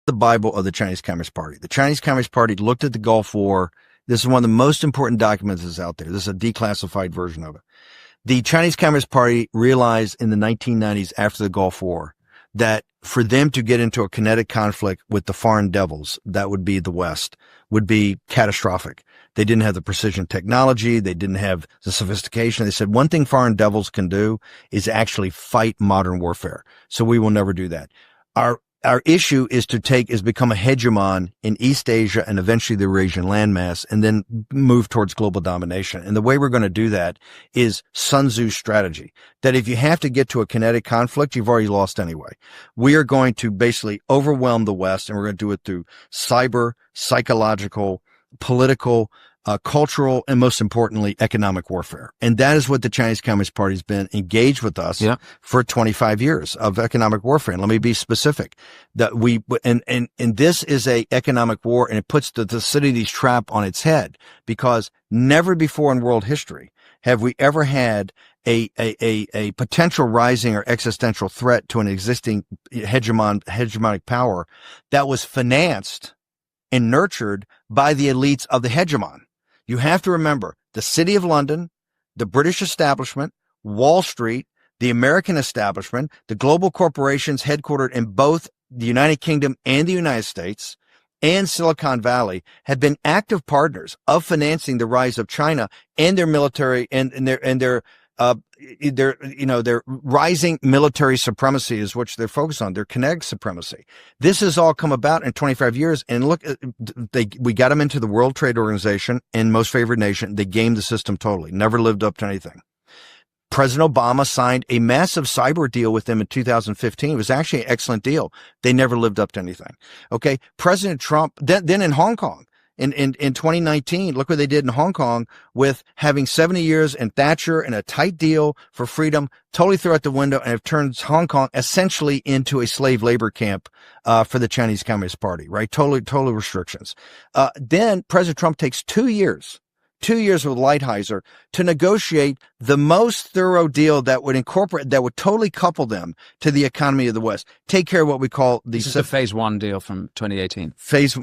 the Bible of the Chinese Communist Party. The Chinese Communist Party looked at the Gulf War. This is one of the most important documents that's out there. This is a declassified version of it. The Chinese Communist Party realized in the 1990s after the Gulf War that for them to get into a kinetic conflict with the foreign devils, that would be the West, would be catastrophic. They didn't have the precision technology. They didn't have the sophistication. They said one thing foreign devils can do is actually fight modern warfare. So we will never do that. Our issue is become a hegemon in East Asia and eventually the Eurasian landmass, and then move towards global domination. And the way we're going to do that is Sun Tzu's strategy, that if you have to get to a kinetic conflict, you've already lost anyway. We are going to basically overwhelm the West, and we're going to do it through cyber, psychological, political, cultural, and most importantly, economic warfare. And that is what the Chinese Communist Party has been engaged with us for 25 years of economic warfare. And let me be specific that and this is a economic war, and it puts the Thucydides trap on its head, because never before in world history have we ever had a potential rising or existential threat to an existing hegemonic power that was financed and nurtured by the elites of the hegemon. You have to remember the City of London, the British establishment, Wall Street, the American establishment, the global corporations headquartered in both the United Kingdom and the United States, and Silicon Valley have been active partners of financing the rise of China and their military and their rising military supremacy is what they're focused on, their kinetic supremacy. This has all come about in 25 years. And look, we got them into the World Trade Organization and most favored nation. They gamed the system totally, never lived up to anything. President Obama signed a massive cyber deal with them in 2015. It was actually an excellent deal. They never lived up to anything. Okay. President Trump, then in Hong Kong, in 2019, look what they did in Hong Kong with having 70 years and Thatcher and a tight deal for freedom, totally threw out the window, and have turned Hong Kong essentially into a slave labor camp for the Chinese Communist Party, right? Total restrictions. Then President Trump takes 2 years with Lighthizer to negotiate the most thorough deal that would totally couple them to the economy of the West. Take care of what we call the phase one deal from 2018. Phase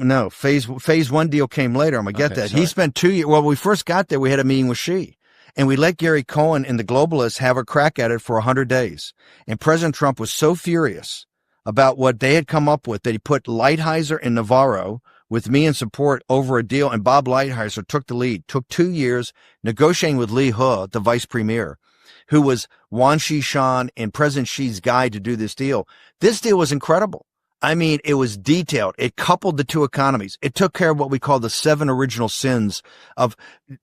one deal came later. I'm going to get that. Sorry. He spent 2 years. Well, when we first got there, we had a meeting with Xi, and we let Gary Cohen and the globalists have a crack at it for 100 days. And President Trump was so furious about what they had come up with that he put Lighthizer and Navarro with me in support over a deal, and Bob Lighthizer took the lead. Took 2 years negotiating with Li He, the vice premier, who was Wan Xishan and President Xi's guy to do this deal. This deal was incredible. I mean, it was detailed. It coupled the two economies. It took care of what we call the 7 original sins of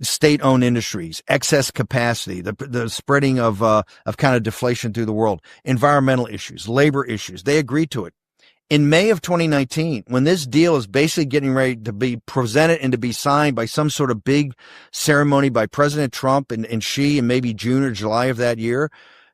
state-owned industries, excess capacity, the spreading of kind of deflation through the world, environmental issues, labor issues. They agreed to it. In May of 2019, when this deal is basically getting ready to be presented and to be signed by some sort of big ceremony by President Trump and Xi in maybe June or July of that year,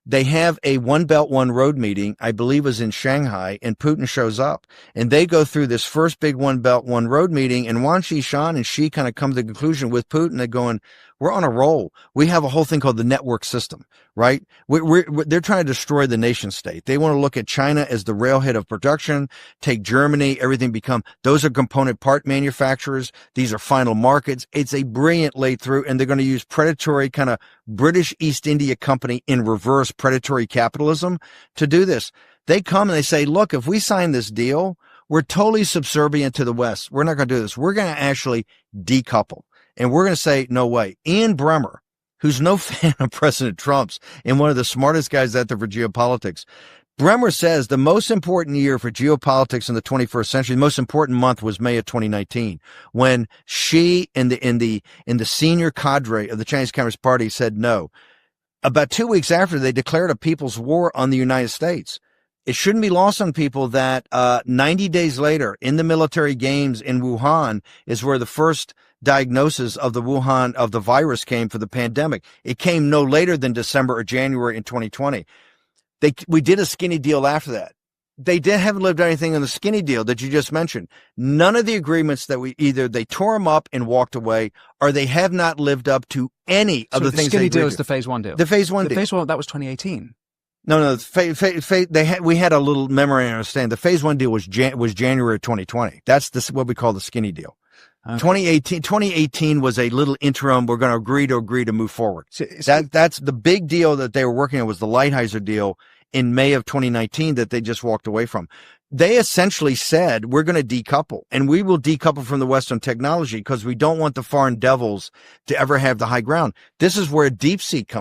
they have a One Belt, One Road meeting, I believe was in Shanghai, and Putin shows up. And they go through this first big One Belt, One Road meeting, and Wan Xishan and Xi kind of come to the conclusion with Putin, they're going, we're on a roll. We have a whole thing called the network system, right? They're trying to destroy the nation state. They want to look at China as the railhead of production, take Germany, everything those are component part manufacturers. These are final markets. It's a brilliant laid through, and they're going to use predatory kind of British East India Company in reverse predatory capitalism to do this. They come and they say, look, if we sign this deal, we're totally subservient to the West. We're not going to do this. We're going to actually decouple. And we're going to say, no way. Ian Bremmer, who's no fan of President Trump's and one of the smartest guys out there for geopolitics, Bremmer says the most important year for geopolitics in the 21st century, the most important month was May of 2019, when Xi and the senior cadre of the Chinese Communist Party said no. About 2 weeks after, they declared a people's war on the United States. It shouldn't be lost on people that 90 days later, in the military games in Wuhan, is where the first diagnosis of the virus came for the pandemic. It came no later than December or January in 2020. We did a skinny deal after that. They haven't lived anything in the skinny deal that you just mentioned. None of the agreements that either they tore them up and walked away, or they have not lived up to any of the things. The skinny deal is the phase one deal. The phase one deal. The phase one, that was 2018. No. We had a little memorandum of understanding. The phase one deal was January 2020. That's what we call the skinny deal. Okay. 2018 was a little interim. We're going to agree to move forward. That's the big deal that they were working on, was the Lighthizer deal in May of 2019 that they just walked away from. They essentially said, we're going to decouple, and we will decouple from the Western technology because we don't want the foreign devils to ever have the high ground. This is where DeepSeek comes